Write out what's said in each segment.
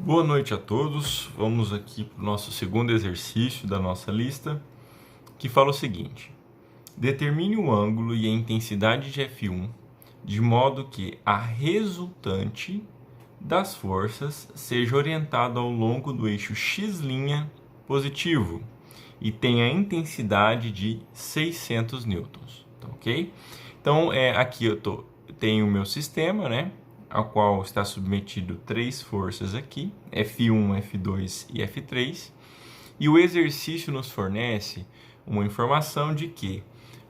Boa noite a todos. Vamos aqui para o nosso segundo exercício da nossa lista, que fala o seguinte: determine o ângulo e a intensidade de F1 de modo que a resultante das forças seja orientada ao longo do eixo x' positivo e tenha a intensidade de 600 newtons, tá ok? Então, aqui eu tenho o meu sistema, né? Ao qual está submetido três forças aqui, F1, F2 e F3, e o exercício nos fornece uma informação de que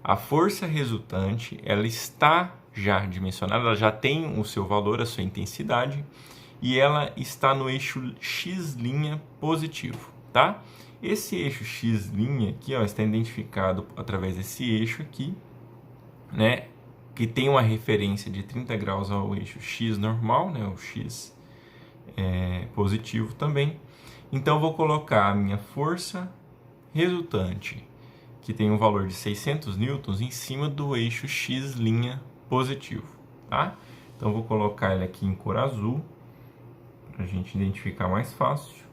a força resultante ela está já dimensionada, ela já tem o seu valor, a sua intensidade, e ela está no eixo x' positivo, tá? Esse eixo x' aqui, ó, está identificado através desse eixo aqui, né? Que tem uma referência de 30 graus ao eixo x normal, né, o x positivo também. Então, vou colocar a minha força resultante, que tem um valor de 600 newtons, em cima do eixo x' positivo, tá? Então, vou colocar ele aqui em cor azul, para a gente identificar mais fácil.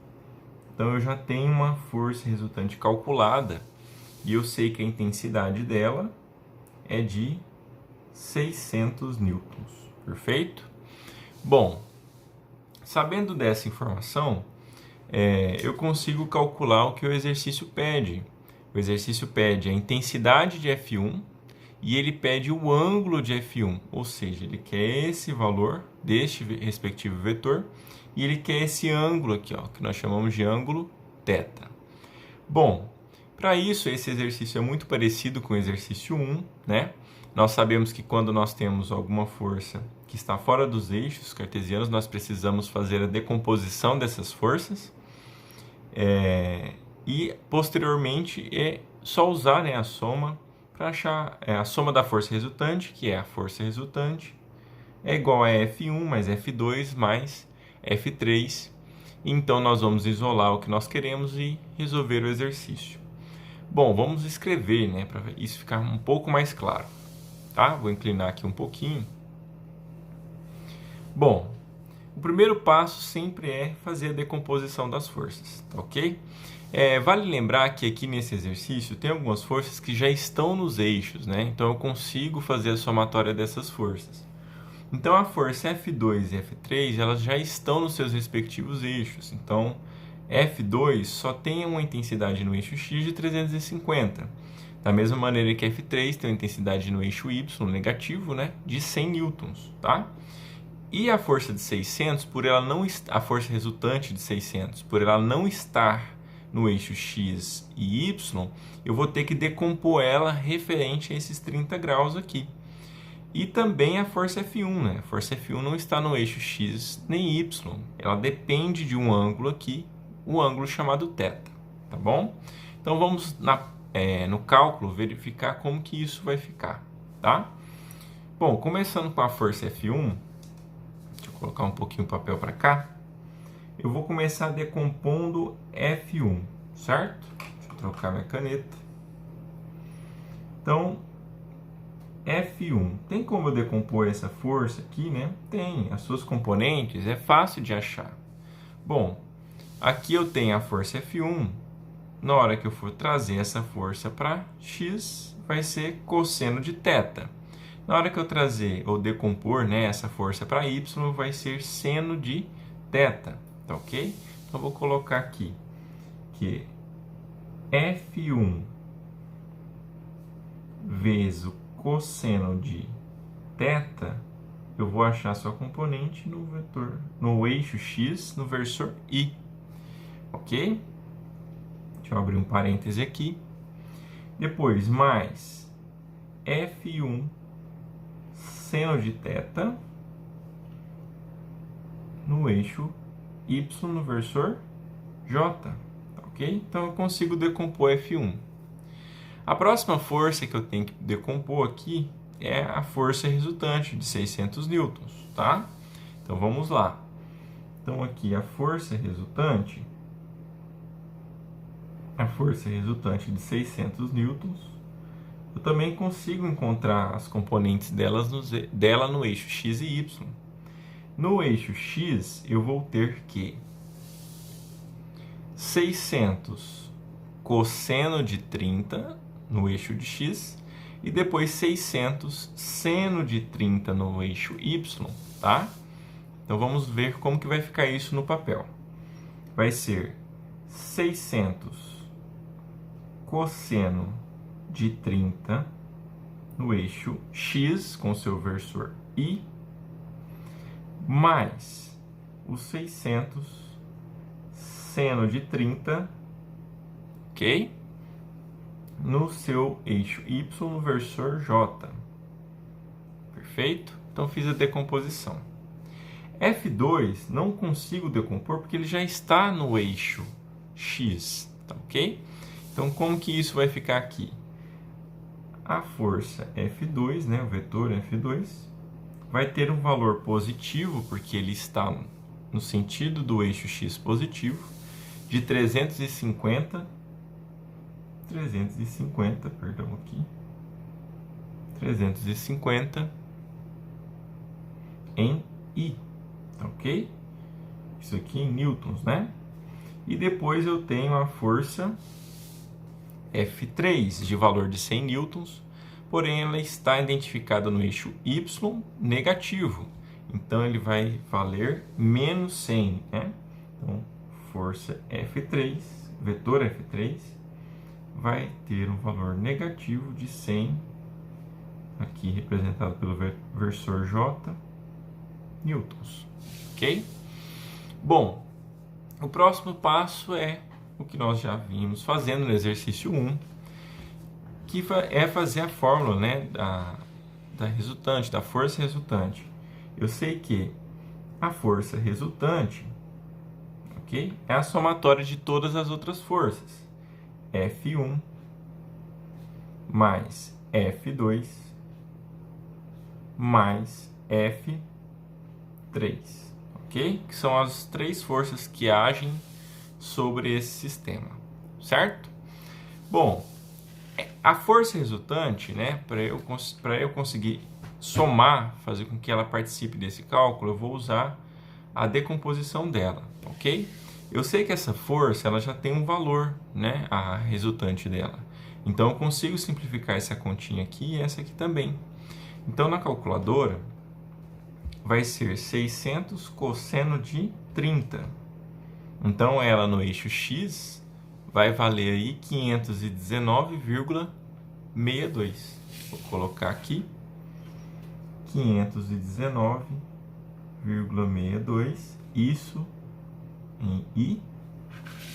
Então, eu já tenho uma força resultante calculada, e eu sei que a intensidade dela é de 600 newtons, perfeito? Bom, sabendo dessa informação, eu consigo calcular o que o exercício pede. O exercício pede a intensidade de F1 e ele pede o ângulo de F1, ou seja, ele quer esse valor deste respectivo vetor e ele quer esse ângulo aqui, ó, que nós chamamos de ângulo θ. Bom, para isso, esse exercício é muito parecido com o exercício 1, né? Nós sabemos que quando nós temos alguma força que está fora dos eixos cartesianos, nós precisamos fazer a decomposição dessas forças e, posteriormente, é só usar, né, a soma para achar a soma da força resultante, que é a força resultante, é igual a F1 mais F2 mais F3. Então, nós vamos isolar o que nós queremos e resolver o exercício. Bom, vamos escrever, né, para isso ficar um pouco mais claro. Tá? Vou inclinar aqui um pouquinho. Bom, o primeiro passo sempre é fazer a decomposição das forças, tá ok? Vale lembrar que aqui nesse exercício tem algumas forças que já estão nos eixos, né? Então eu consigo fazer a somatória dessas forças. Então a força F2 e F3 elas já estão nos seus respectivos eixos. Então F2 só tem uma intensidade no eixo x de 350. Da mesma maneira que F3 tem uma intensidade no eixo y negativo, né, de 100 newtons, tá? E a força de 600, por ela não a força resultante de 600, por ela não estar no eixo x e y, eu vou ter que decompor ela referente a esses 30 graus aqui. E também a força F1, né? A força F1 não está no eixo x nem y, ela depende de um ângulo aqui, o ângulo chamado θ, tá bom? Então vamos no cálculo verificar como que isso vai ficar, tá? Bom, começando com a força F1, deixa eu colocar um pouquinho o papel para cá, eu vou começar decompondo F1, certo? Deixa eu trocar minha caneta. Então, F1, tem como eu decompor essa força aqui, né? Tem, as suas componentes, é fácil de achar. Bom, aqui eu tenho a força F1, na hora que eu for trazer essa força para x, vai ser cosseno de θ. Na hora que eu trazer ou decompor, né, essa força para y, vai ser seno de θ, tá ok? Então, eu vou colocar aqui que F1 vezes o cosseno de θ, eu vou achar sua componente no eixo x, no versor y, ok? Deixa eu abrir um parêntese aqui. Depois, mais F1 seno de θ no eixo y no versor j, ok? Então, eu consigo decompor F1. A próxima força que eu tenho que decompor aqui é a força resultante de 600 newtons, tá? Então, vamos lá. Então, aqui a força resultante de 600 newtons, eu também consigo encontrar as componentes dela no eixo x e y. No eixo x, eu vou ter que 600 cosseno de 30 no eixo de x e depois 600 seno de 30 no eixo y, tá? Então vamos ver como que vai ficar isso no papel. Vai ser 600 cosseno de 30 no eixo x com seu versor y mais os 600 seno de 30, ok? No seu eixo y no versor j. Perfeito? Então fiz a decomposição. F2 não consigo decompor porque ele já está no eixo x, tá ok? Então como que isso vai ficar aqui? A força F2, né, o vetor F2, vai ter um valor positivo, porque ele está no sentido do eixo x positivo, de 350 em I, ok? Isso aqui em newtons, né? E depois eu tenho a força F3 de valor de 100 newtons, porém ela está identificada no eixo Y negativo, então ele vai valer menos 100, né? Então, força F3, vetor F3, vai ter um valor negativo de 100, aqui representado pelo versor J, newtons, ok? Bom, o próximo passo é o que nós já vimos fazendo no exercício 1, que é fazer a fórmula, né, da resultante, da força resultante. Eu sei que a força resultante, ok, é a somatória de todas as outras forças. F1 mais F2 mais F3, ok? Que são as três forças que agem sobre esse sistema, certo? Bom, a força resultante, né, para eu conseguir somar, fazer com que ela participe desse cálculo, eu vou usar a decomposição dela, ok? Eu sei que essa força ela já tem um valor, né, a resultante dela. Então eu consigo simplificar essa continha aqui e essa aqui também. Então na calculadora vai ser 600 cosseno de 30. Então ela no eixo x vai valer aí 519,62. Vou colocar aqui 519,62, isso em I,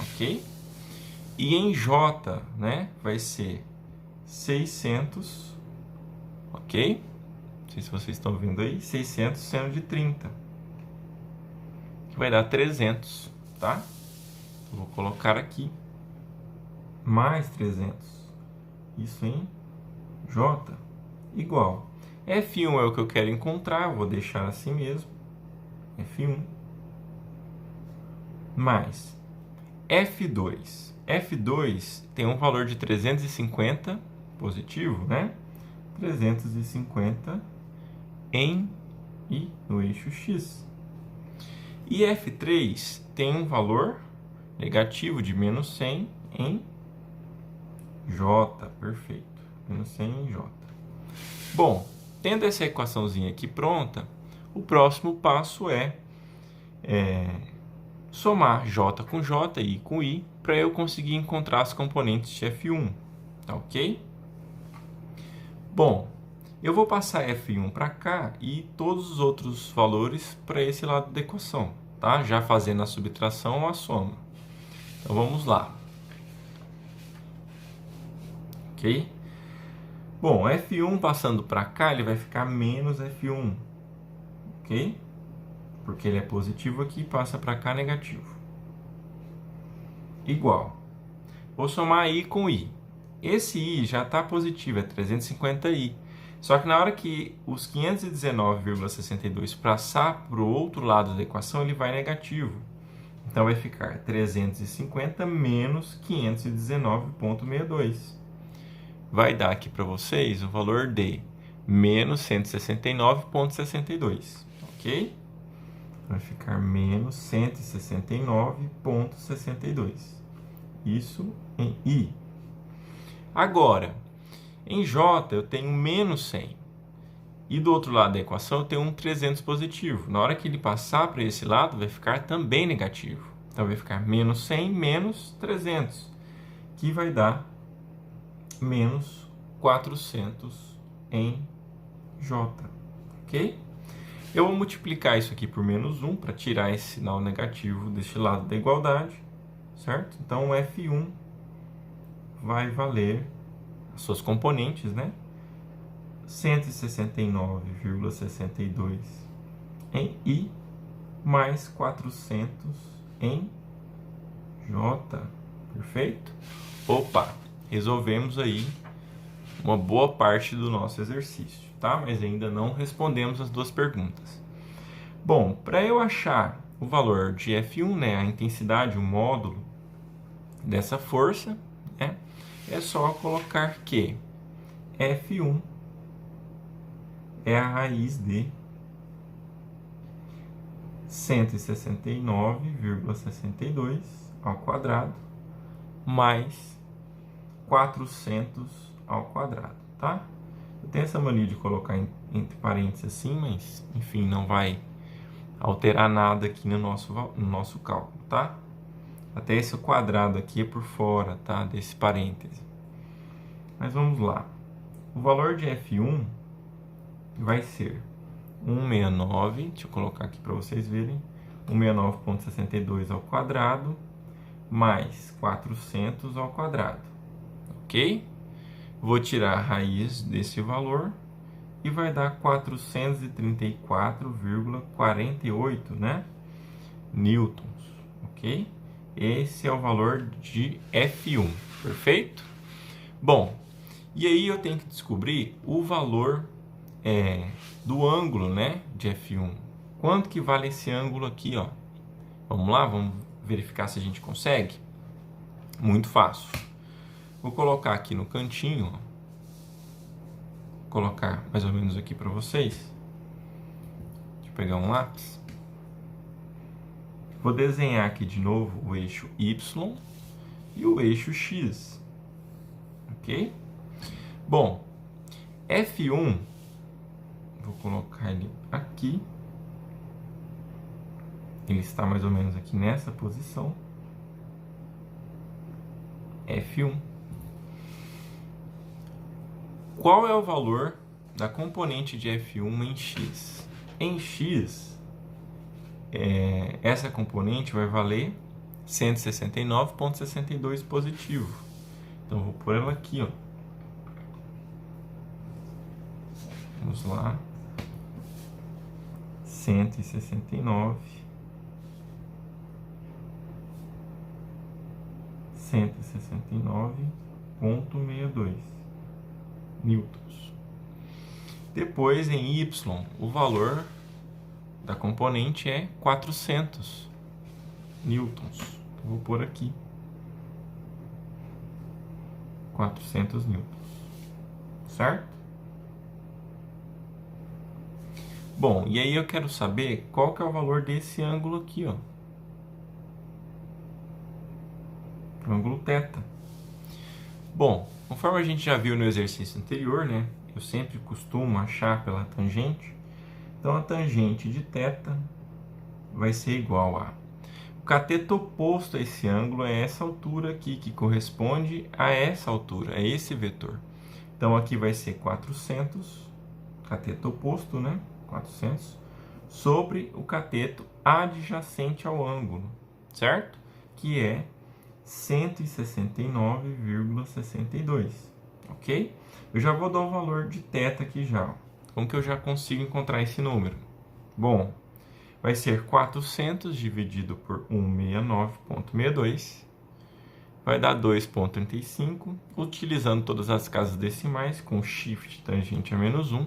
ok? E em J, né, vai ser 600, ok? Não sei se vocês estão vendo aí, 600 seno de 30, que vai dar 300, tá? Então, vou colocar aqui mais 300, isso em J, igual. F1 é o que eu quero encontrar, vou deixar assim mesmo, F1, mais F2. F2 tem um valor de 350, positivo, né? 350 em I, no eixo X. E F3 tem um valor negativo de menos 100 em J, perfeito, menos 100 em J. Bom, tendo essa equaçãozinha aqui pronta, o próximo passo é somar J com J e I com I para eu conseguir encontrar as componentes de F1, tá ok? Bom, eu vou passar F1 para cá e todos os outros valores para esse lado da equação, tá? Já fazendo a subtração ou a soma. Então vamos lá. Ok? Bom, F1 passando para cá, ele vai ficar menos F1, ok? Porque ele é positivo aqui, passa para cá negativo. Igual. Vou somar I com I. Esse I já está positivo, é 350I. Só que na hora que os 519,62 passar para o outro lado da equação, ele vai negativo. Então vai ficar 350 menos 519,62. Vai dar aqui para vocês o valor de menos 169,62, ok? Vai ficar menos 169,62. isso em I. Agora, em J eu tenho menos 100. E do outro lado da equação eu tenho um 300 positivo. Na hora que ele passar para esse lado, vai ficar também negativo. Então vai ficar menos 100 menos 300, que vai dar menos 400 em J. Ok? Eu vou multiplicar isso aqui por menos 1 para tirar esse sinal negativo deste lado da igualdade, certo? Então, o F1 vai valer as suas componentes, né? 169,62 em I, mais 400 em J. Perfeito? Opa! Resolvemos aí uma boa parte do nosso exercício, tá? Mas ainda não respondemos as duas perguntas. Bom, para eu achar o valor de F1, né, a intensidade, o módulo dessa força, né, é só colocar que F1 é a raiz de 169,62 ao quadrado mais 400 ao quadrado, tá? Eu tenho essa mania de colocar entre parênteses assim, mas enfim, não vai alterar nada aqui no nosso cálculo, tá? Até esse quadrado aqui é por fora, tá? Desse parêntese. Mas vamos lá. O valor de F1 vai ser 169, deixa eu colocar aqui para vocês verem, 169,62 ao quadrado mais 400 ao quadrado, ok? Vou tirar a raiz desse valor e vai dar 434,48, né? Newtons, ok? Esse é o valor de F1, perfeito? Bom, e aí eu tenho que descobrir o valor do ângulo, né, de F1. Quanto que vale esse ângulo aqui, ó? Vamos lá, vamos verificar se a gente consegue? Muito fácil. Vou colocar aqui no cantinho, ó. Vou colocar mais ou menos aqui para vocês. Deixa eu pegar um lápis. Vou desenhar aqui de novo o eixo Y e o eixo X. Ok? Bom, F1, vou colocar ele aqui. Ele está mais ou menos aqui nessa posição. F1. Qual é o valor da componente de F1 em X? Em X, essa componente vai valer 169,62 positivo. Então, vou pôr ela aqui, ó. Vamos lá. 169,62 newtons. Depois, em Y, o valor da componente é 400 newtons. Vou pôr aqui 400 newtons, certo? Bom, e aí eu quero saber qual que é o valor desse ângulo aqui, ó. O ângulo θ. Bom, conforme a gente já viu no exercício anterior, né? Eu sempre costumo achar pela tangente. Então, a tangente de θ vai ser igual a... O cateto oposto a esse ângulo é essa altura aqui, que corresponde a essa altura, a esse vetor. Então, aqui vai ser 400, cateto oposto, né? 400, sobre o cateto adjacente ao ângulo, certo? Que é 169,62, ok? Eu já vou dar o valor de θ aqui já. Como que eu já consigo encontrar esse número? Bom, vai ser 400 dividido por 169,62, vai dar 2,35. Utilizando todas as casas decimais, com shift tangente a menos 1,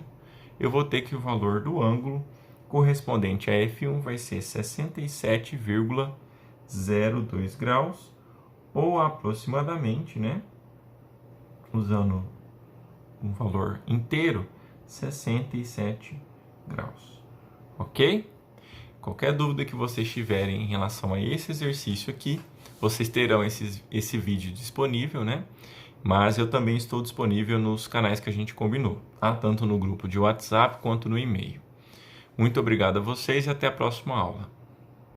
eu vou ter que o valor do ângulo correspondente a F1 vai ser 67,02 graus, ou aproximadamente, né, usando um valor inteiro, 67 graus. Ok? Qualquer dúvida que vocês tiverem em relação a esse exercício aqui, vocês terão esse vídeo disponível, né? Mas eu também estou disponível nos canais que a gente combinou, tá? Tanto no grupo de WhatsApp quanto no e-mail. Muito obrigado a vocês e até a próxima aula.